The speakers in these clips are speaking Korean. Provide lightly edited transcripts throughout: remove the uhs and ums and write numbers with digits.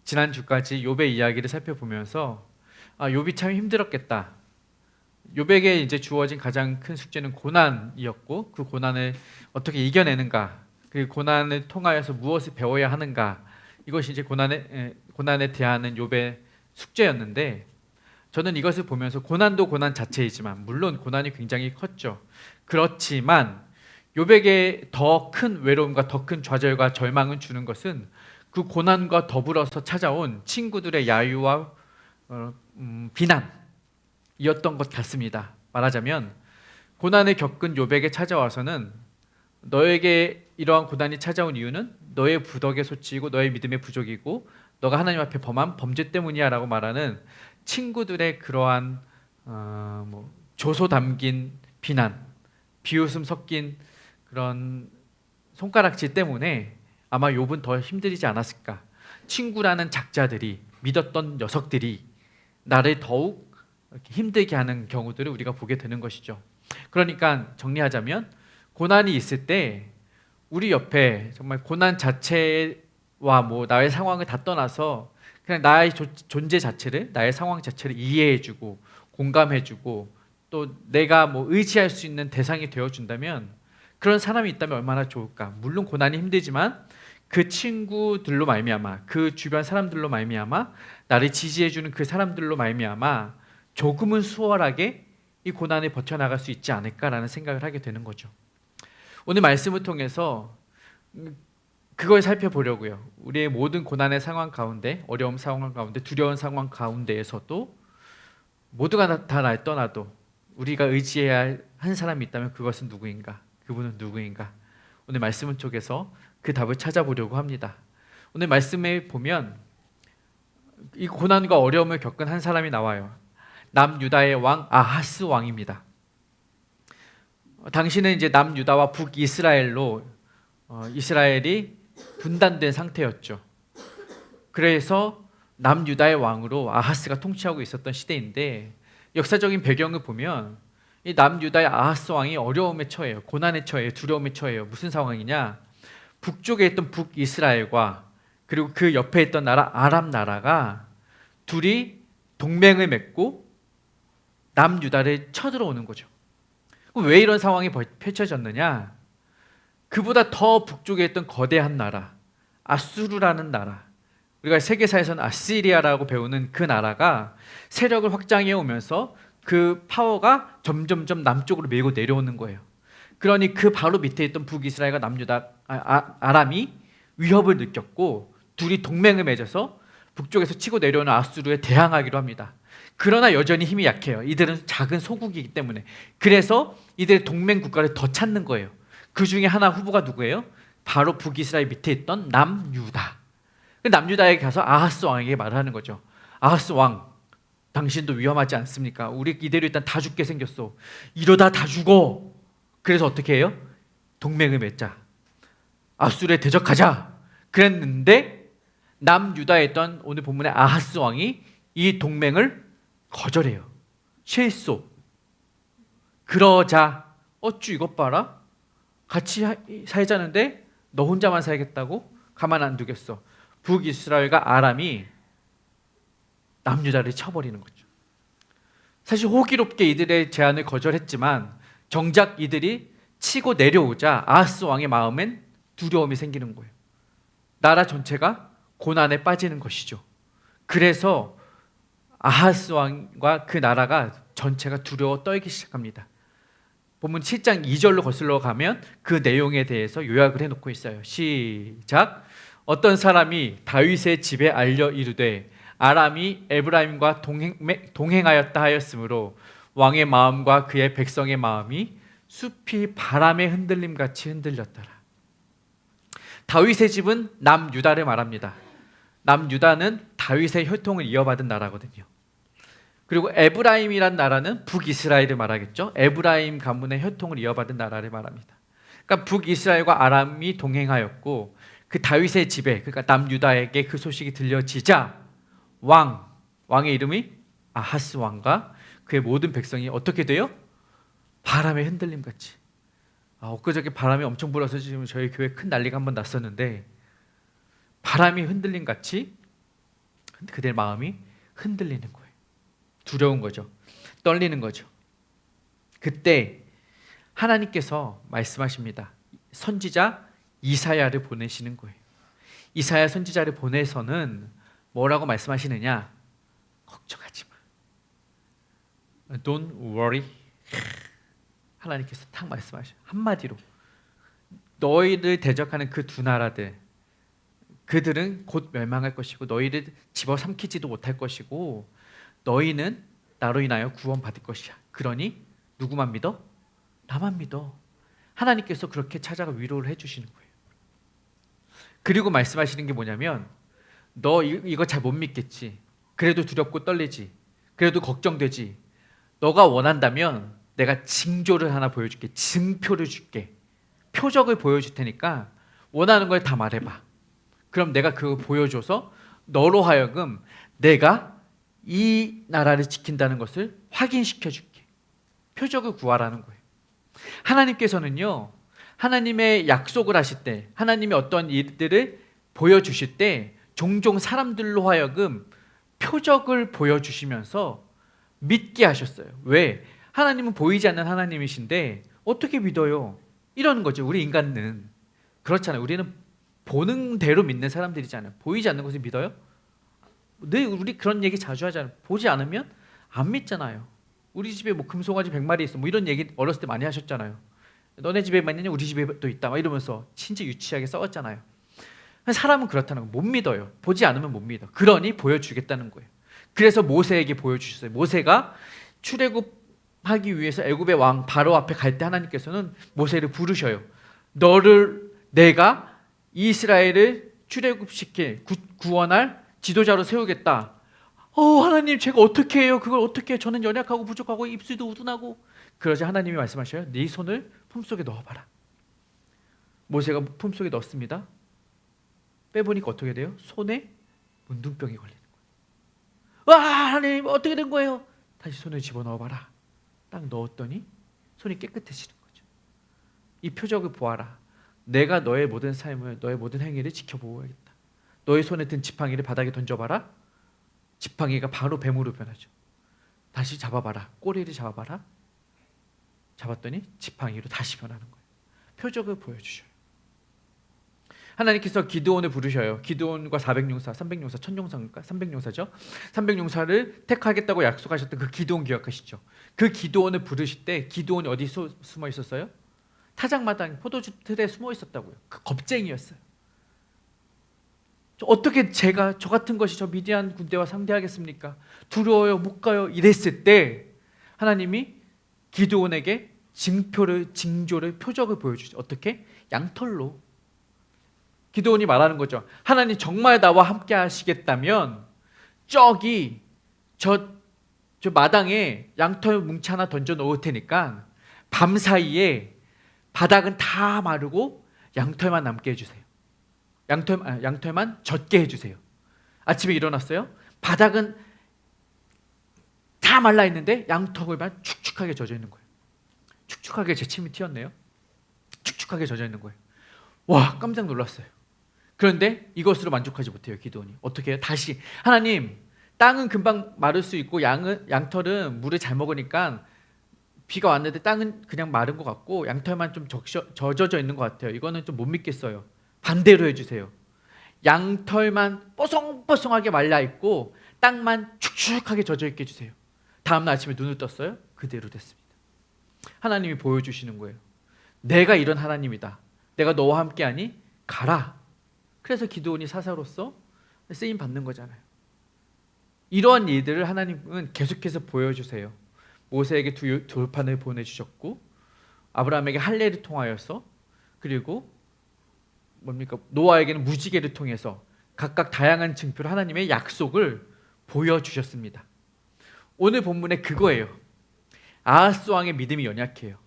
지난주까지 욥의 이야기를 살펴보면서 욥이 참 힘들었겠다. 욥에게 이제 주어진 가장 큰 숙제는 고난이었고 그 고난을 어떻게 이겨내는가, 그 고난을 통하여서 무엇을 배워야 하는가, 이것이 이제 고난에 대하는 욥의 숙제였는데, 저는 이것을 보면서 고난도 고난 자체이지만 물론 고난이 굉장히 컸죠. 그렇지만 욥에게 더 큰 외로움과 더 큰 좌절과 절망을 주는 것은 그 고난과 더불어서 찾아온 친구들의 야유와 비난이었던 것 같습니다. 말하자면 고난을 겪은 욥에게 찾아와서는 너에게 이러한 고난이 찾아온 이유는 너의 부덕에 소치이고 너의 믿음의 부족이고 너가 하나님 앞에 범한 범죄 때문이야 라고 말하는 친구들의 그러한 조소 담긴 비난, 비웃음 섞인 그런 손가락질 때문에 아마 욥은 더 힘들지 않았을까. 친구라는 작자들이, 믿었던 녀석들이 나를 더욱 힘들게 하는 경우들을 우리가 보게 되는 것이죠. 그러니까 정리하자면 고난이 있을 때 우리 옆에 정말 고난 자체와 나의 상황을 다 떠나서 그냥 나의 존재 자체를, 나의 상황 자체를 이해해주고 공감해주고 또 내가 의지할 수 있는 대상이 되어준다면, 그런 사람이 있다면 얼마나 좋을까. 물론 고난이 힘들지만 그 친구들로 말미암아, 그 주변 사람들로 말미암아, 나를 지지해주는 그 사람들로 말미암아 조금은 수월하게 이 고난을 버텨나갈 수 있지 않을까라는 생각을 하게 되는 거죠. 오늘 말씀을 통해서 그걸 살펴보려고요. 우리의 모든 고난의 상황 가운데, 어려움 상황 가운데, 두려운 상황 가운데에서도 모두가 다 날 떠나도 우리가 의지해야 할 한 사람이 있다면 그것은 누구인가? 그분은 누구인가? 오늘 말씀 쪽에서 그 답을 찾아보려고 합니다. 오늘 말씀에 보면 이 고난과 어려움을 겪은 한 사람이 나와요. 남유다의 왕 아하스 왕입니다. 당시는 이제 남유다와 북이스라엘로 이스라엘이 분단된 상태였죠. 그래서 남유다의 왕으로 아하스가 통치하고 있었던 시대인데, 역사적인 배경을 보면 이 남유다의 아하스 왕이 어려움에 처해요. 고난에 처해요. 두려움에 처해요. 무슨 상황이냐? 북쪽에 있던 북이스라엘과 그리고 그 옆에 있던 나라 아람 나라가 둘이 동맹을 맺고 남유다를 쳐들어오는 거죠. 왜 이런 상황이 펼쳐졌느냐? 그보다 더 북쪽에 있던 거대한 나라, 아수르라는 나라, 우리가 세계사에서는 아시리아라고 배우는 그 나라가 세력을 확장해 오면서 그 파워가 점점점 남쪽으로 밀고 내려오는 거예요. 그러니 그 바로 밑에 있던 북이스라엘과 남유다, 아람이 위협을 느꼈고 둘이 동맹을 맺어서 북쪽에서 치고 내려오는 아수르에 대항하기로 합니다. 그러나 여전히 힘이 약해요. 이들은 작은 소국이기 때문에. 그래서 이들의 동맹 국가를 더 찾는 거예요. 그 중에 하나 후보가 누구예요? 바로 북이스라엘 밑에 있던 남유다. 남유다에 가서 아하스 왕에게 말을 하는 거죠. 아하스 왕, 당신도 위험하지 않습니까? 우리 이대로 일단 다 죽게 생겼어. 이러다 다 죽어. 그래서 어떻게 해요? 동맹을 맺자. 아수르에 대적하자. 그랬는데 남유다에 있던 오늘 본문의 아하스 왕이 이 동맹을 거절해요. 실소. 그러자 어쭈 이것 봐라. 같이 살자는데 너 혼자만 살겠다고? 가만 안 두겠어. 북이스라엘과 아람이 남유다를 쳐버리는 거죠. 사실 호기롭게 이들의 제안을 거절했지만 정작 이들이 치고 내려오자 아하스 왕의 마음엔 두려움이 생기는 거예요. 나라 전체가 고난에 빠지는 것이죠. 그래서 아하스 왕과 그 나라가 전체가 두려워 떨기 시작합니다. 본문 7장 2절로 거슬러 가면 그 내용에 대해서 요약을 해놓고 있어요. 시작. 어떤 사람이 다윗의 집에 알려 이르되 아람이 에브라임과 동행하였다 하였으므로 왕의 마음과 그의 백성의 마음이 숲이 바람에 흔들림같이 흔들렸더라. 다윗의 집은 남유다를 말합니다. 남유다는 다윗의 혈통을 이어받은 나라거든요. 그리고 에브라임이란 나라는 북이스라엘을 말하겠죠. 에브라임 가문의 혈통을 이어받은 나라를 말합니다. 그러니까 북이스라엘과 아람이 동행하였고 그 다윗의 집에, 그러니까 남유다에게 그 소식이 들려지자 왕의 이름이 아하스 왕과 그의 모든 백성이 어떻게 돼요? 바람에 흔들림같이. 엊그저께 바람이 엄청 불어서 지금 저희 교회 큰 난리가 한번 났었는데 바람이 흔들림같이 그들의 마음이 흔들리는 거예요. 두려운 거죠. 떨리는 거죠. 그때 하나님께서 말씀하십니다. 선지자 이사야를 보내시는 거예요. 이사야 선지자를 보내서는 뭐라고 말씀하시느냐? 걱정하지 마. Don't worry. 하나님께서 탁 말씀하셔요. 한마디로 너희를 대적하는 그 두 나라들, 그들은 곧 멸망할 것이고 너희를 집어삼키지도 못할 것이고 너희는 나로 인하여 구원받을 것이야. 그러니 누구만 믿어? 나만 믿어. 하나님께서 그렇게 찾아가 위로를 해주시는 거예요. 그리고 말씀하시는 게 뭐냐면 너 이거 잘 못 믿겠지. 그래도 두렵고 떨리지. 그래도 걱정되지. 너가 원한다면 내가 징조를 하나 보여줄게. 증표를 줄게. 표적을 보여줄 테니까 원하는 걸 다 말해봐. 그럼 내가 그거 보여줘서 너로 하여금 내가 이 나라를 지킨다는 것을 확인시켜 줄게. 표적을 구하라는 거예요. 하나님께서는요, 하나님의 약속을 하실 때, 하나님이 어떤 일들을 보여주실 때 종종 사람들로 하여금 표적을 보여주시면서 믿게 하셨어요. 왜? 하나님은 보이지 않는 하나님이신데 어떻게 믿어요? 이러는 거죠. 우리 인간은 그렇잖아요. 우리는 보는 대로 믿는 사람들이잖아요. 보이지 않는 것을 믿어요? 늘 우리 그런 얘기 자주 하잖아요. 보지 않으면 안 믿잖아요. 우리 집에 뭐 금송아지 100마리 있어. 뭐 이런 얘기 어렸을 때 많이 하셨잖아요. 너네 집에만 있느냐? 우리 집에도 있다. 막 이러면서 진짜 유치하게 싸웠잖아요. 사람은 그렇다는 거 못 믿어요. 보지 않으면 못 믿어. 그러니 보여주겠다는 거예요. 그래서 모세에게 보여주셨어요. 모세가 출애굽하기 위해서 애굽의 왕 바로 앞에 갈 때 하나님께서는 모세를 부르셔요. 너를 내가 이스라엘을 출애굽시킬 구원할 지도자로 세우겠다. 하나님 제가 어떻게 해요? 그걸 어떻게 해요? 저는 연약하고 부족하고 입술도 우둔하고. 그러자 하나님이 말씀하셔요. 네 손을 품속에 넣어봐라. 모세가 품속에 넣습니다. 빼보니까 어떻게 돼요? 손에 문둥병이 걸리는 거예요. 와, 하나님 어떻게 된 거예요? 다시 손을 집어넣어봐라. 딱 넣었더니 손이 깨끗해지는 거죠. 이 표적을 보아라. 내가 너의 모든 삶을, 너의 모든 행위를 지켜보겠다. 너의 손에 든 지팡이를 바닥에 던져봐라. 지팡이가 바로 뱀으로 변하죠. 다시 잡아봐라. 꼬리를 잡아봐라. 잡았더니 지팡이로 다시 변하는 거예요. 표적을 보여주셔요. 하나님께서 기드온을 부르셔요. 기드온과 400용사, 300용사, 1000용사인가? 300용사죠. 300용사를 택하겠다고 약속하셨던 그 기드온 기억하시죠? 그 기드온을 부르실 때 기드온이 어디 숨어 있었어요? 타작마당 포도주 틀에 숨어 있었다고요. 그 겁쟁이였어요. 어떻게 제가 저 같은 것이 저 미디안 군대와 상대하겠습니까? 두려워요, 못 가요. 이랬을 때 하나님이 기드온에게 징조를, 표적을 보여주죠. 어떻게? 양털로. 기드온이 말하는 거죠. 하나님 정말 나와 함께 하시겠다면 저기 저 마당에 양털 뭉치 하나 던져 놓을 테니까 밤 사이에 바닥은 다 마르고 양털만 남게 해주세요. 양털만 젖게 해주세요. 아침에 일어났어요. 바닥은 다 말라 있는데 양털만 축축하게 젖어 있는 거예요. 축축하게 제 침이 튀었네요. 축축하게 젖어 있는 거예요. 와, 깜짝 놀랐어요. 그런데 이것으로 만족하지 못해요. 기드온이. 어떻게 해요? 다시 하나님, 땅은 금방 마를 수 있고 양털은 물을 잘 먹으니까 비가 왔는데 땅은 그냥 마른 것 같고 양털만 좀 젖어져 있는 것 같아요. 이거는 좀 못 믿겠어요. 반대로 해주세요. 양털만 뽀송뽀송하게 말라 있고 땅만 축축하게 젖어 있게 해주세요. 다음날 아침에 눈을 떴어요. 그대로 됐습니다. 하나님이 보여주시는 거예요. 내가 이런 하나님이다. 내가 너와 함께하니 가라. 그래서 기드온이 사사로서 쓰임 받는 거잖아요. 이러한 일들을 하나님은 계속해서 보여주세요. 모세에게 돌판을 보내주셨고 아브라함에게 할례를 통하여서 그리고 노아에게는 무지개를 통해서 각각 다양한 징표로 하나님의 약속을 보여주셨습니다. 오늘 본문에 그거예요. 아하스 왕의 믿음이 연약해요.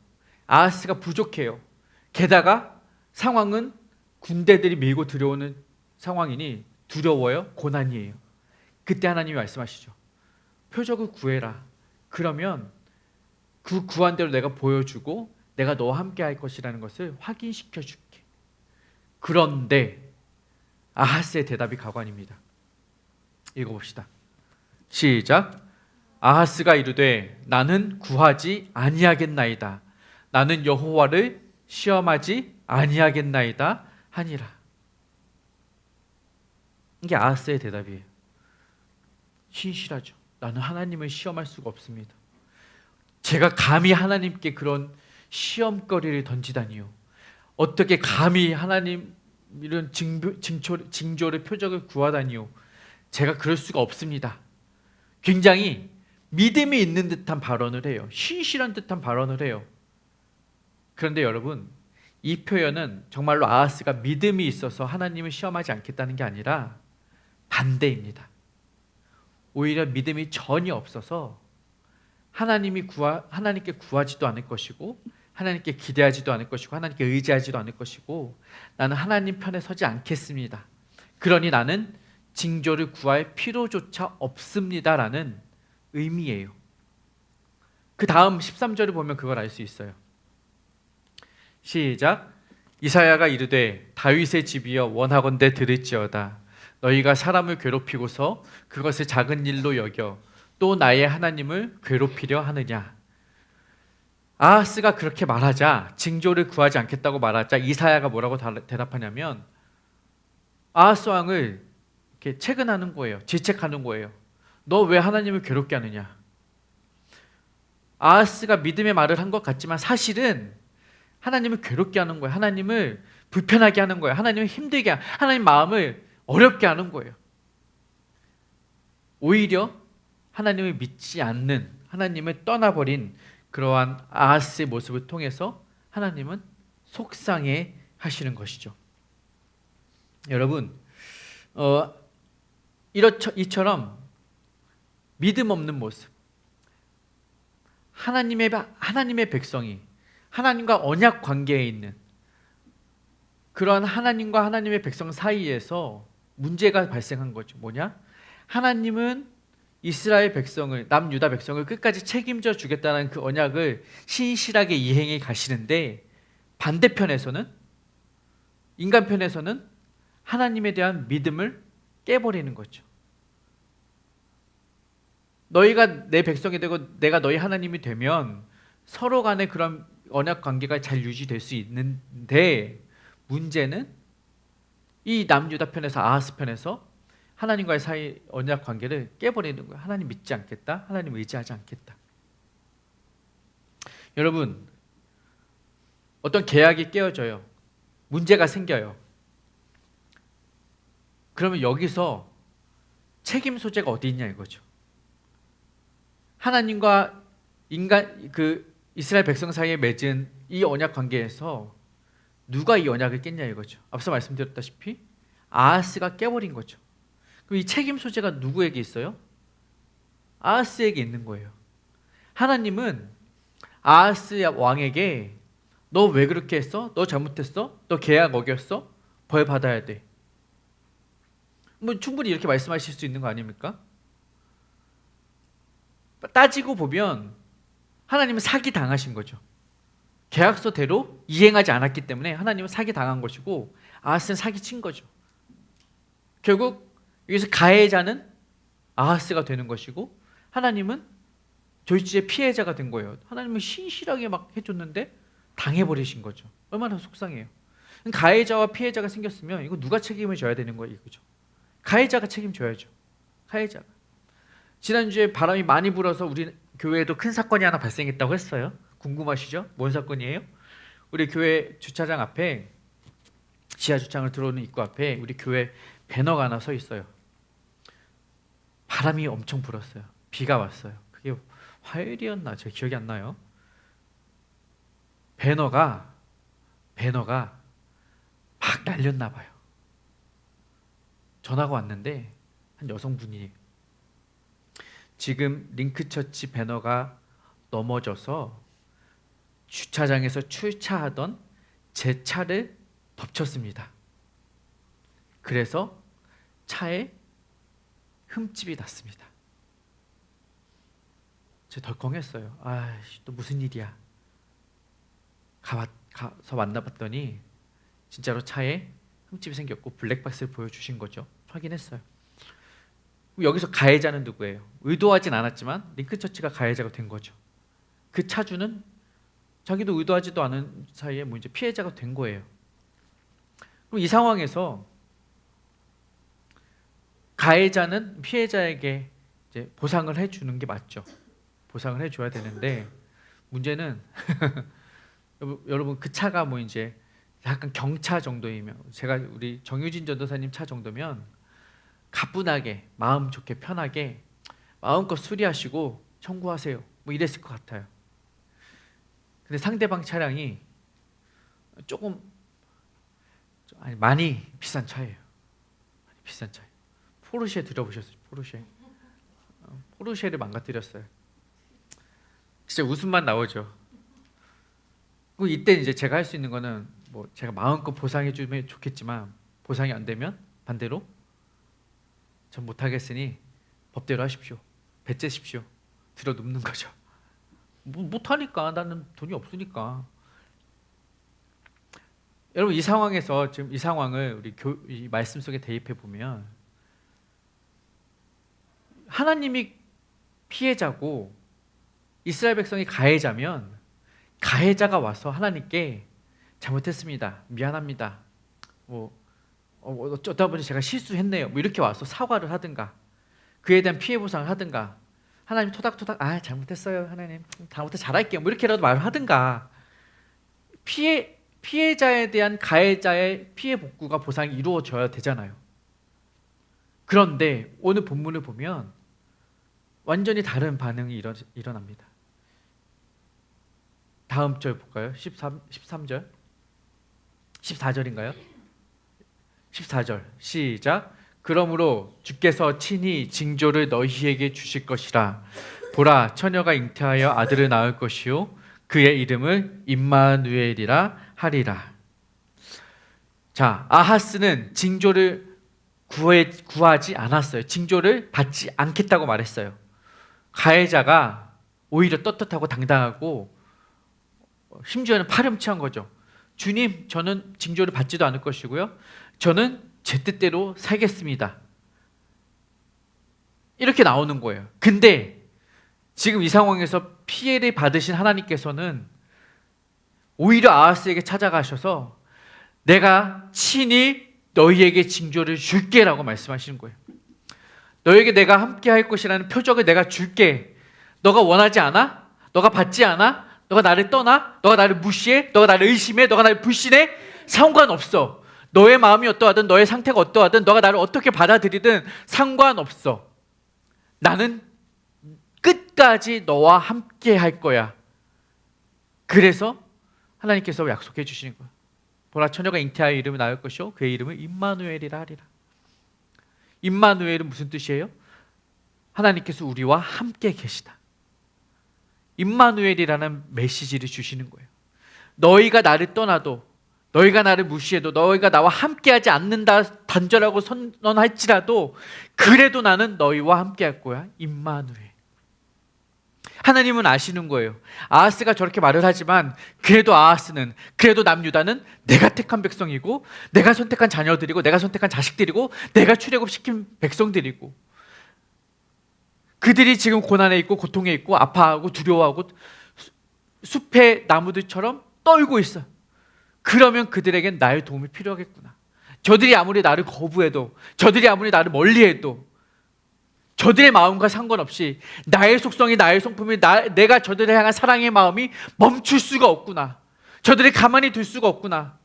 아하스가 부족해요. 게다가 상황은 군대들이 밀고 들어오는 상황이니 두려워요. 고난이에요. 그때 하나님이 말씀하시죠. 표적을 구해라. 그러면 그 구한 대로 내가 보여주고 내가 너와 함께 할 것이라는 것을 확인시켜 줄게. 그런데 아하스의 대답이 가관입니다. 읽어봅시다. 시작. 아하스가 이르되 나는 구하지 아니하겠나이다. 나는 여호와를 시험하지 아니하겠나이다 하니라. 이게 아하스의 대답이에요. 신실하죠. 나는 하나님을 시험할 수가 없습니다. 제가 감히 하나님께 그런 시험거리를 던지다니요. 어떻게 감히 하나님 이런 징조를 표적을 구하다니요. 제가 그럴 수가 없습니다. 굉장히 믿음이 있는 듯한 발언을 해요. 신실한 듯한 발언을 해요. 그런데 여러분, 이 표현은 정말로 아하스가 믿음이 있어서 하나님을 시험하지 않겠다는 게 아니라 반대입니다. 오히려 믿음이 전혀 없어서 하나님께 구하지도 않을 것이고 하나님께 기대하지도 않을 것이고 하나님께 의지하지도 않을 것이고 나는 하나님 편에 서지 않겠습니다. 그러니 나는 징조를 구할 필요조차 없습니다라는 의미예요. 그 다음 13절을 보면 그걸 알 수 있어요. 시작. 이사야가 이르되 다윗의 집이여 원하건대 들을지어다. 너희가 사람을 괴롭히고서 그것을 작은 일로 여겨 또 나의 하나님을 괴롭히려 하느냐. 아하스가 그렇게 말하자, 징조를 구하지 않겠다고 말하자 이사야가 뭐라고 대답하냐면 아하스 왕을 이렇게 채근하는 거예요. 질책하는 거예요. 너 왜 하나님을 괴롭게 하느냐. 아하스가 믿음의 말을 한 것 같지만 사실은 하나님을 괴롭게 하는 거예요. 하나님을 불편하게 하는 거예요. 하나님을 힘들게 하나님 마음을 어렵게 하는 거예요. 오히려 하나님을 믿지 않는, 하나님을 떠나버린 그러한 아하스의 모습을 통해서 하나님은 속상해 하시는 것이죠. 여러분, 이처럼 믿음 없는 모습, 하나님의 백성이 하나님과 언약 관계에 있는 그러한 하나님과 하나님의 백성 사이에서 문제가 발생한 거죠. 뭐냐? 하나님은 이스라엘 백성을, 남유다 백성을 끝까지 책임져 주겠다는 그 언약을 신실하게 이행해 가시는데 반대편에서는, 인간 편에서는 하나님에 대한 믿음을 깨버리는 거죠. 너희가 내 백성이 되고 내가 너희 하나님이 되면 서로 간에 그런 언약 관계가 잘 유지될 수 있는데 문제는 이 남유다 편에서, 아하스 편에서 하나님과의 사이 언약 관계를 깨버리는 거예요. 하나님 믿지 않겠다. 하나님 의지하지 않겠다. 여러분, 어떤 계약이 깨어져요. 문제가 생겨요. 그러면 여기서 책임 소재가 어디 있냐 이거죠. 하나님과 이스라엘 백성 사이에 맺은 이 언약 관계에서 누가 이 언약을 깼냐 이거죠. 앞서 말씀드렸다시피 아하스가 깨버린 거죠. 그럼 이 책임 소재가 누구에게 있어요? 아하스에게 있는 거예요. 하나님은 아하스 왕에게 너 왜 그렇게 했어? 너 잘못했어? 너 계약 어겼어? 벌 받아야 돼. 뭐 충분히 이렇게 말씀하실 수 있는 거 아닙니까? 따지고 보면 하나님은 사기 당하신 거죠. 계약서대로 이행하지 않았기 때문에 하나님은 사기 당한 것이고 아하스는 사기 친 거죠. 결국 여기서 가해자는 아하스가 되는 것이고 하나님은 졸지의 피해자가 된 거예요. 하나님은 신실하게 막 해줬는데 당해버리신 거죠. 얼마나 속상해요. 가해자와 피해자가 생겼으면 이거 누가 책임을 져야 되는 거예요, 이거죠. 가해자가 책임져야죠. 가해자가. 지난주에 바람이 많이 불어서 우리 교회에도 큰 사건이 하나 발생했다고 했어요. 궁금하시죠? 뭔 사건이에요? 우리 교회 주차장 앞에, 지하 주차장을 들어오는 입구 앞에 우리 교회 배너가 하나 서 있어요. 바람이 엄청 불었어요. 비가 왔어요. 그게 화요일이었나? 제 기억이 안 나요. 배너가 막 날렸나 봐요. 전화가 왔는데 한 여성분이 지금 링크처치 배너가 넘어져서 주차장에서 출차하던 제 차를 덮쳤습니다. 그래서 차에 흠집이 났습니다. 제가 덜컹했어요. 아이씨, 또 무슨 일이야. 가서 만나봤더니 진짜로 차에 흠집이 생겼고 블랙박스를 보여주신 거죠. 확인했어요. 여기서 가해자는 누구예요? 의도하진 않았지만 링크처치가 가해자가 된 거죠. 그 차주는 자기도 의도하지도 않은 사이에 뭐 이제 피해자가 된 거예요. 그럼 이 상황에서 가해자는 피해자에게 이제 보상을 해주는 게 맞죠. 보상을 해줘야 되는데 문제는 여러분 그 차가 뭐 이제 약간 경차 정도이면, 제가 우리 정유진 전도사님 차 정도면 가뿐하게 마음 좋게 편하게 마음껏 수리하시고 청구하세요 뭐 이랬을 것 같아요. 근데 상대방 차량이 조금 많이 비싼 차예요. 많이 비싼 차예요. 포르쉐 들어보셨어요? 포르쉐를 망가뜨렸어요. 진짜 웃음만 나오죠. 이때 이제 제가 할 수 있는 거는 뭐 제가 마음껏 보상해 주면 좋겠지만 보상이 안 되면 반대로 전 못하겠으니 법대로 하십시오. 배째십시오. 들어 눕는 거죠. 못하니까, 나는 돈이 없으니까. 여러분 이 상황에서 지금 이 상황을 우리 이 말씀 속에 대입해 보면 하나님이 피해자고 이스라엘 백성이 가해자면 가해자가 와서 하나님께 잘못했습니다. 미안합니다. 어쩌다 보니 제가 실수했네요. 뭐 이렇게 와서 사과를 하든가 그에 대한 피해 보상을 하든가 하나님 토닥토닥 잘못했어요. 하나님 다음부터 잘할게요. 뭐 이렇게라도 말을 하든가 피해자에 대한 가해자의 피해 복구가 보상이 이루어져야 되잖아요. 그런데 오늘 본문을 보면 완전히 다른 반응이 일어납니다. 다음 절 볼까요? 13절 14절인가요? 14절 시작. 그러므로 주께서 친히 징조를 너희에게 주실 것이라. 보라, 처녀가 잉태하여 아들을 낳을 것이요 그의 이름을 임마누엘이라 하리라. 자, 아하스는 징조를 구하지 않았어요. 징조를 받지 않겠다고 말했어요. 가해자가 오히려 떳떳하고 당당하고 심지어는 파렴치한 거죠. 주님, 저는 징조를 받지도 않을 것이고요, 저는 제 뜻대로 살겠습니다. 이렇게 나오는 거예요. 근데 지금 이 상황에서 피해를 받으신 하나님께서는 오히려 아하스에게 찾아가셔서 내가 친히 너희에게 징조를 줄게 라고 말씀하시는 거예요. 너에게 내가 함께 할 것이라는 표적을 내가 줄게. 너가 원하지 않아? 너가 받지 않아? 너가 나를 떠나? 너가 나를 무시해? 너가 나를 의심해? 너가 나를 불신해? 상관없어. 너의 마음이 어떠하든 너의 상태가 어떠하든 너가 나를 어떻게 받아들이든 상관없어. 나는 끝까지 너와 함께 할 거야. 그래서 하나님께서 약속해 주시는 거예요. 보라, 처녀가 잉태하여 이름을 낳을 것이요 그의 이름을 임마누엘이라 하리라. 임마누엘은 무슨 뜻이에요? 하나님께서 우리와 함께 계시다. 임마누엘이라는 메시지를 주시는 거예요. 너희가 나를 떠나도, 너희가 나를 무시해도, 너희가 나와 함께하지 않는다 단절하고 선언할지라도 그래도 나는 너희와 함께할 거야. 임마누엘. 하나님은 아시는 거예요. 아하스가 저렇게 말을 하지만 그래도 아하스는, 그래도 남유다는 내가 택한 백성이고 내가 선택한 자녀들이고 내가 선택한 자식들이고 내가 출애굽시킨 백성들이고 그들이 지금 고난에 있고 고통에 있고 아파하고 두려워하고 숲의 나무들처럼 떨고 있어. 그러면 그들에겐 나의 도움이 필요하겠구나. 저들이 아무리 나를 거부해도, 저들이 아무리 나를 멀리해도 저들의 마음과 상관없이 나의 속성이, 나의 성품이, 내가 저들을 향한 사랑의 마음이 멈출 수가 없구나. 저들을 가만히 둘 수가 없구나.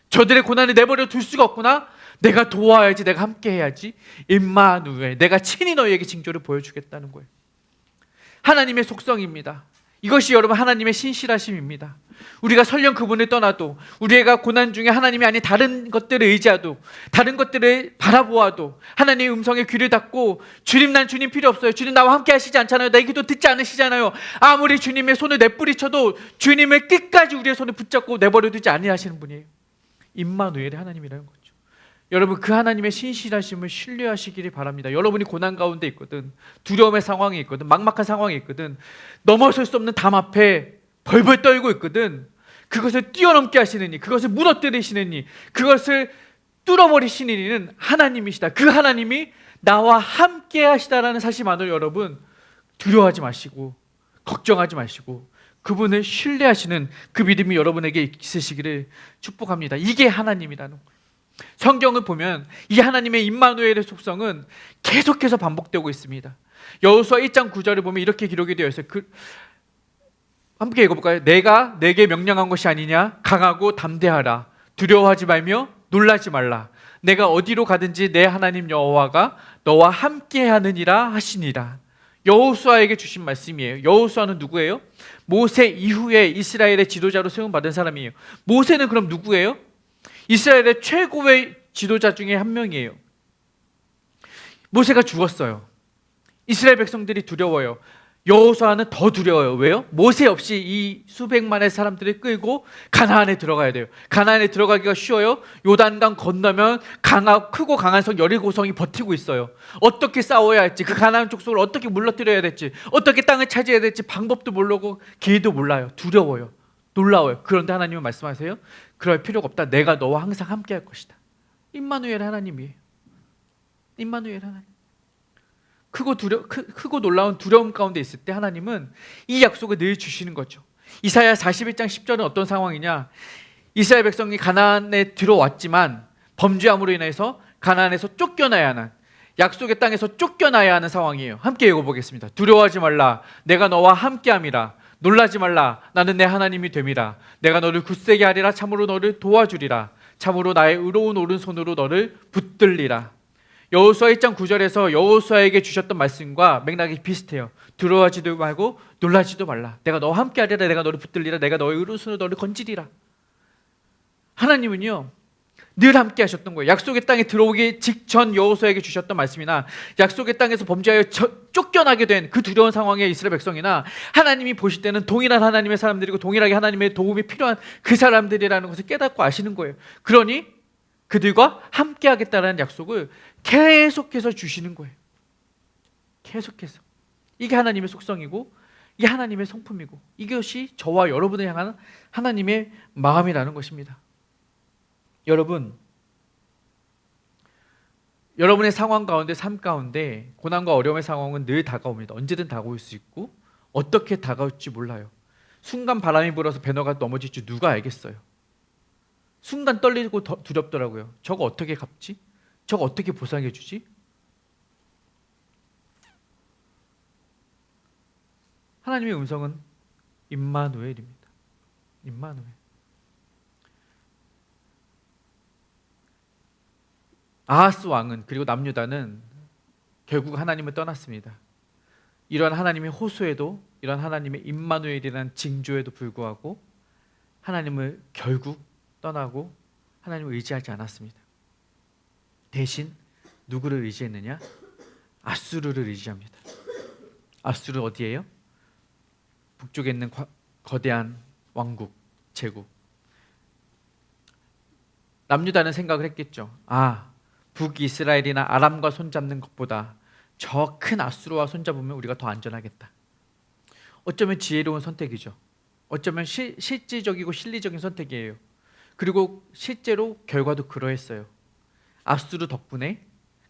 저들의 고난을 내버려 둘 수가 없구나. 내가 도와야지, 내가 함께 해야지. 임마누엘, 내가 친히 너희에게 징조를 보여주겠다는 거예요. 하나님의 속성입니다. 이것이 여러분 하나님의 신실하심입니다. 우리가 설령 그분을 떠나도, 우리가 고난 중에 하나님이 아닌 다른 것들을 의지하도, 다른 것들을 바라보아도 하나님의 음성에 귀를 닫고 주님, 난 주님 필요 없어요. 주님 나와 함께 하시지 않잖아요. 내 기도 듣지 않으시잖아요. 아무리 주님의 손을 내뿌리쳐도 주님의 끝까지 우리의 손을 붙잡고 내버려 두지 아니하시는 분이에요. 임마누엘의 하나님이라는 거죠. 여러분 그 하나님의 신실하심을 신뢰하시기를 바랍니다. 여러분이 고난 가운데 있거든, 두려움의 상황이 있거든, 막막한 상황이 있거든, 넘어설 수 없는 담 앞에 벌벌 떨고 있거든, 그것을 뛰어넘게 하시느니, 그것을 무너뜨리시느니, 그것을 뚫어버리시는 이는 하나님이시다. 그 하나님이 나와 함께 하시다라는 사실만으로 여러분 두려워하지 마시고 걱정하지 마시고 그분을 신뢰하시는 그 믿음이 여러분에게 있으시기를 축복합니다. 이게 하나님이라는 거예요. 성경을 보면 이 하나님의 임마누엘의 속성은 계속해서 반복되고 있습니다. 여호수아 1장 9절을 보면 이렇게 기록이 되어 있어요. 함께 읽어볼까요? 내가 내게 명령한 것이 아니냐? 강하고 담대하라. 두려워하지 말며 놀라지 말라. 내가 어디로 가든지 내 하나님 여호와가 너와 함께하느니라 하시니라. 여호수아에게 주신 말씀이에요. 여호수아는 누구예요? 모세 이후에 이스라엘의 지도자로 세움받은 사람이에요. 모세는 그럼 누구예요? 이스라엘의 최고의 지도자 중에 한 명이에요. 모세가 죽었어요. 이스라엘 백성들이 두려워요. 여호수아는 더 두려워요. 왜요? 모세 없이 이 수백만의 사람들을 끌고 가나안에 들어가야 돼요. 가나안에 들어가기가 쉬워요? 요단강 건너면 크고 강한 성 17성이 버티고 있어요. 어떻게 싸워야 할지, 그 가나안 족속을 어떻게 물러뜨려야 될지, 어떻게 땅을 차지해야 될지 방법도 모르고 길도 몰라요. 두려워요. 놀라워요. 그런데 하나님은 말씀하세요. 그럴 필요가 없다. 내가 너와 항상 함께 할 것이다. 임마누엘 하나님이에요. 임마누엘 하나님. 크고 놀라운 두려움 가운데 있을 때 하나님은 이 약속을 늘 주시는 거죠. 이사야 41장 10절은 어떤 상황이냐? 이스라엘 백성이 가나안에 들어왔지만 범죄함으로 인해서 가나안에서 쫓겨나야 하는, 약속의 땅에서 쫓겨나야 하는 상황이에요. 함께 읽어보겠습니다. 두려워하지 말라. 내가 너와 함께함이라. 놀라지 말라. 나는 내 하나님이 됨이라. 내가 너를 굳세게 하리라. 참으로 너를 도와주리라. 참으로 나의 의로운 오른손으로 너를 붙들리라. 여호수아 1장 9절에서 여호수아에게 주셨던 말씀과 맥락이 비슷해요. 두려워하지도 말고 놀라지도 말라. 내가 너와 함께 하리라. 내가 너를 붙들리라. 내가 너의 오른손으로 너를 건지리라. 하나님은요 늘 함께 하셨던 거예요. 약속의 땅에 들어오기 직전 여호수아에게 주셨던 말씀이나 약속의 땅에서 범죄하여 쫓겨나게 된 그 두려운 상황의 이스라엘 백성이나 하나님이 보실 때는 동일한 하나님의 사람들이고 동일하게 하나님의 도움이 필요한 그 사람들이라는 것을 깨닫고 아시는 거예요. 그러니 그들과 함께 하겠다는 약속을 계속해서 주시는 거예요. 계속해서. 이게 하나님의 속성이고 이게 하나님의 성품이고 이것이 저와 여러분을 향한 하나님의 마음이라는 것입니다. 여러분의 상황 가운데, 삶 가운데 고난과 어려움의 상황은 늘 다가옵니다. 언제든 다가올 수 있고 어떻게 다가올지 몰라요. 순간 바람이 불어서 배너가 넘어질지 누가 알겠어요. 순간 떨리고 두렵더라고요. 저거 어떻게 갚지? 저거 어떻게 보상해 주지? 하나님의 음성은 임마누엘입니다. 임마누엘. 아하스 왕은 그리고 남유다는 결국 하나님을 떠났습니다. 이런 하나님의 호소에도 이런 하나님의 임마누엘이라는 징조에도 불구하고 하나님을 결국 떠나고 하나님을 의지하지 않았습니다. 대신 누구를 의지했느냐? 아수르를 의지합니다. 아수르 어디예요? 북쪽에 있는 거대한 왕국, 제국. 남유다는 생각을 했겠죠. 북이스라엘이나 아람과 손잡는 것보다 저 큰 아수르와 손잡으면 우리가 더 안전하겠다. 어쩌면 지혜로운 선택이죠. 어쩌면 실질적이고 실리적인 선택이에요. 그리고 실제로 결과도 그러했어요. 아수르 덕분에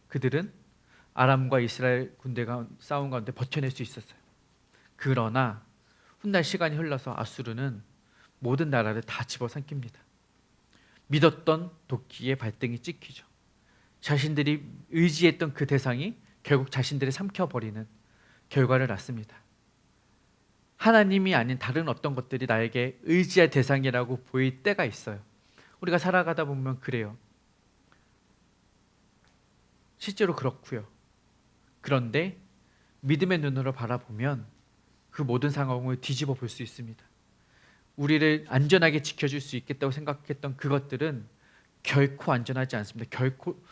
그들은 아람과 이스라엘 군대가 싸운 가운데 버텨낼 수 있었어요. 그러나 훗날 시간이 흘러서 아수르는 모든 나라를 다 집어삼킵니다. 믿었던 도끼의 발등이 찍히죠. 자신들이 의지했던 그 대상이 결국 자신들을 삼켜버리는 결과를 낳습니다. 하나님이 아닌 다른 어떤 것들이 나에게 의지할 대상이라고 보일 때가 있어요. 우리가 살아가다 보면 그래요. 실제로 그렇고요. 그런데 믿음의 눈으로 바라보면 그 모든 상황을 뒤집어 볼 수 있습니다. 우리를 안전하게 지켜줄 수 있겠다고 생각했던 그것들은 결코 안전하지 않습니다. 결코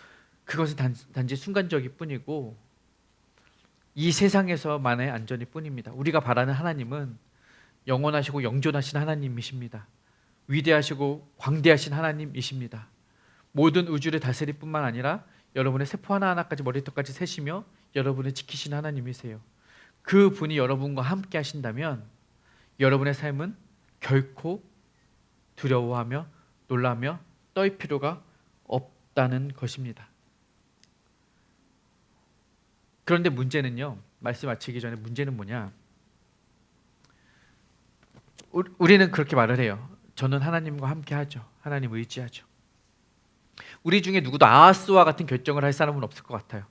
그것은 단지 순간적일 뿐이고 이 세상에서만의 안전일 뿐입니다. 우리가 바라는 하나님은 영원하시고 영존하신 하나님이십니다. 위대하시고 광대하신 하나님이십니다. 모든 우주를 다스릴 뿐만 아니라 여러분의 세포 하나하나까지 머리털까지 세시며 여러분을 지키시는 하나님이세요. 그 분이 여러분과 함께 하신다면 여러분의 삶은 결코 두려워하며 놀라며 떨 필요가 없다는 것입니다. 그런데 문제는요, 말씀 마치기 전에 문제는 뭐냐? 우리는 그렇게 말을 해요. 저는 하나님과 함께 하죠. 하나님 의지하죠. 우리 중에 누구도 아하스와 같은 결정을 할 사람은 없을 것 같아요.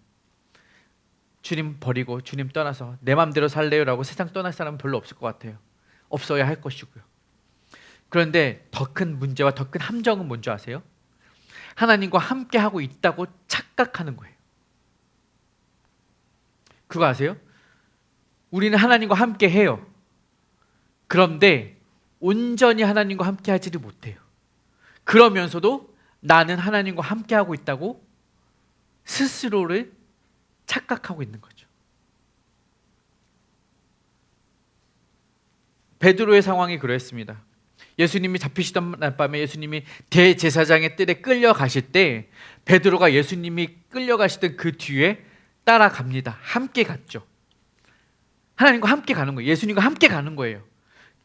주님 버리고 주님 떠나서 내 마음대로 살래요라고 세상 떠날 사람은 별로 없을 것 같아요. 없어야 할 것이고요. 그런데 더 큰 문제와 더 큰 함정은 뭔지 아세요? 하나님과 함께 하고 있다고 착각하는 거예요. 그거 아세요? 우리는 하나님과 함께 해요. 그런데 온전히 하나님과 함께 하지를 못해요. 그러면서도 나는 하나님과 함께 하고 있다고 스스로를 착각하고 있는 거죠. 베드로의 상황이 그랬습니다. 예수님이 잡히시던 낮밤에 예수님이 대제사장의 뜰에 끌려가실 때 베드로가 예수님이 끌려가시던 그 뒤에 따라갑니다. 함께 갔죠. 하나님과 함께 가는 거예요. 예수님과 함께 가는 거예요.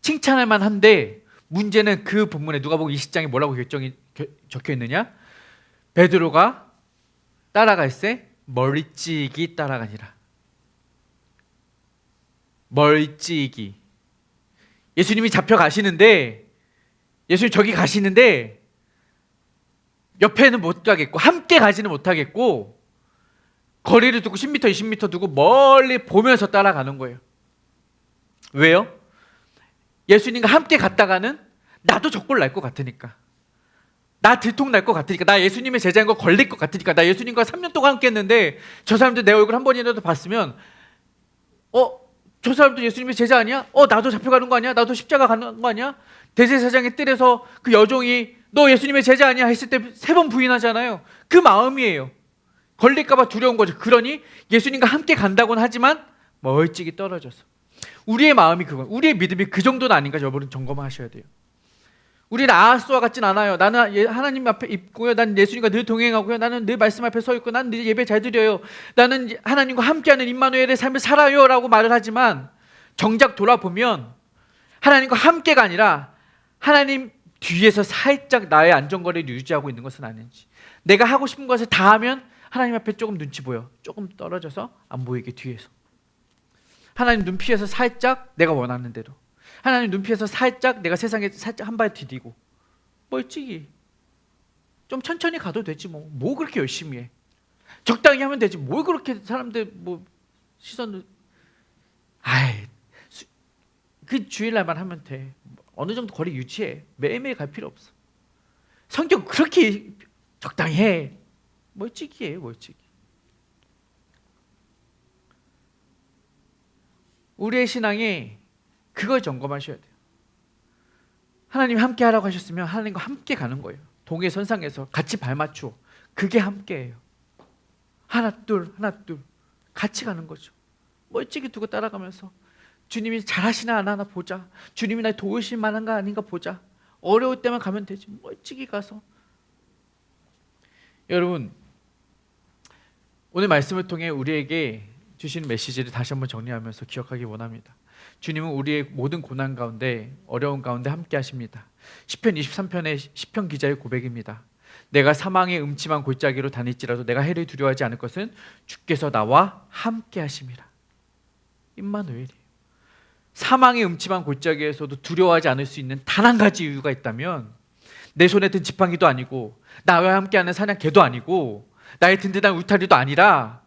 칭찬할 만한데 문제는 그 본문에 누가복음 20장에 뭐라고 적혀 있느냐? 베드로가 따라갈새 멀찍이 따라가니라. 멀찍이. 예수님이 잡혀가시는데 예수님 저기 가시는데 옆에는 못 가겠고 함께 가지는 못하겠고 거리를 두고 10m, 20m 두고 멀리 보면서 따라가는 거예요. 왜요? 예수님과 함께 갔다가는 나도 적골 날 것 같으니까, 나 들통 날 것 같으니까, 나 예수님의 제자인 거 걸릴 것 같으니까, 나 예수님과 3년 동안 함께 했는데 저 사람들 내 얼굴 한 번이라도 봤으면 저 사람도 예수님의 제자 아니야? 나도 잡혀가는 거 아니야? 나도 십자가 가는 거 아니야? 대제사장의 뜰에서 그 여종이 너 예수님의 제자 아니야? 했을 때 3번 부인하잖아요. 그 마음이에요. 걸릴까봐 두려운 거죠. 그러니 예수님과 함께 간다고는 하지만 멀찍이 떨어져서. 우리의 마음이 그건, 우리의 믿음이 그 정도는 아닌가 여러분 점검하셔야 돼요. 우리는 아하스와 같진 않아요. 나는 하나님 앞에 있고요. 나는 예수님과 늘 동행하고요. 나는 늘 말씀 앞에 서 있고 나는 늘 예배 잘 드려요. 나는 하나님과 함께하는 임마누엘의 삶을 살아요 라고 말을 하지만 정작 돌아보면 하나님과 함께가 아니라 하나님 뒤에서 살짝 나의 안전거리를 유지하고 있는 것은 아닌지, 내가 하고 싶은 것을 다 하면 하나님 앞에 조금 눈치 보여, 조금 떨어져서 안 보이게 뒤에서 하나님 눈피해서 살짝 내가 원하는 대로, 하나님 눈피해서 살짝 내가 세상에 살짝 한 발 디디고 멀찍이 좀 천천히 가도 되지 뭐 그렇게 열심히 해, 적당히 하면 되지 뭘 그렇게 사람들 시선을 그 주일날만 하면 돼, 어느 정도 거리 유지해, 매일매일 갈 필요 없어, 성경 그렇게 적당히 해, 멀찍이 해. 우리의 신앙이 그걸 점검하셔야 돼요. 하나님 함께 하라고 하셨으면 하나님과 함께 가는 거예요. 동해선상에서 같이 발맞추어, 그게 함께예요. 하나 둘 같이 가는 거죠. 멀찍이 두고 따라가면서 주님이 잘하시나 안 하나 보자, 주님이 날 도우실 만한가 아닌가 보자, 어려울 때만 가면 되지 멀찍이 가서. 여러분, 오늘 말씀을 통해 우리에게 주신 메시지를 다시 한번 정리하면서 기억하기 원합니다. 주님은 우리의 모든 고난 가운데, 어려운 가운데 함께 하십니다. 시편 23편의 시편 기자의 고백입니다. 내가 사망의 음침한 골짜기로 다닐지라도 내가 해를 두려워하지 않을 것은 주께서 나와 함께 하심이라. 임마누엘이에요. 사망의 음침한 골짜기에서도 두려워하지 않을 수 있는 단 한 가지 이유가 있다면, 내 손에 든 지팡이도 아니고 나와 함께하는 사냥개도 아니고 나의 든든한 울타리도 아니라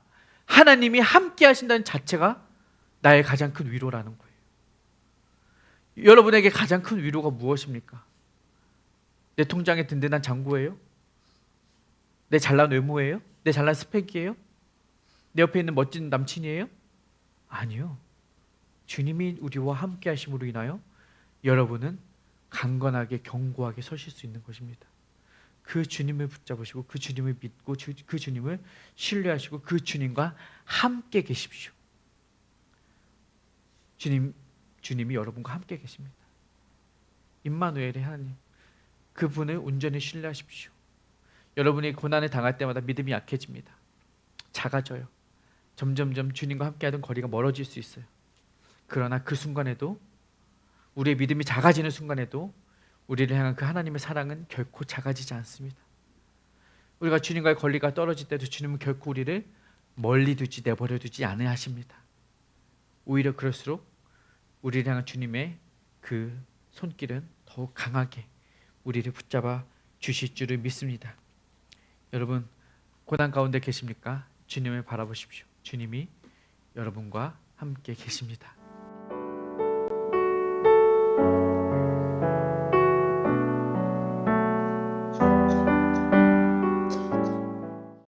하나님이 함께 하신다는 자체가 나의 가장 큰 위로라는 거예요. 여러분에게 가장 큰 위로가 무엇입니까? 내 통장에 든든한 잔고예요? 내 잘난 외모예요? 내 잘난 스펙이에요? 내 옆에 있는 멋진 남친이에요? 아니요. 주님이 우리와 함께 하심으로 인하여 여러분은 강건하게 견고하게 서실 수 있는 것입니다. 그 주님을 붙잡으시고 그 주님을 믿고 그 주님을 신뢰하시고 그 주님과 함께 계십시오. 주님이 여러분과 함께 계십니다. 임마누엘의 하나님, 그분을 온전히 신뢰하십시오. 여러분이 고난을 당할 때마다 믿음이 약해집니다. 작아져요. 점점점 주님과 함께하던 거리가 멀어질 수 있어요. 그러나 그 순간에도, 우리의 믿음이 작아지는 순간에도 우리를 향한 그 하나님의 사랑은 결코 작아지지 않습니다. 우리가 주님과의 관리가 떨어질 때도 주님은 결코 우리를 멀리 두지 내버려 두지 않으려 하십니다. 오히려 그럴수록 우리를 향한 주님의 그 손길은 더욱 강하게 우리를 붙잡아 주실 줄을 믿습니다. 여러분 고난 가운데 계십니까? 주님을 바라보십시오. 주님이 여러분과 함께 계십니다.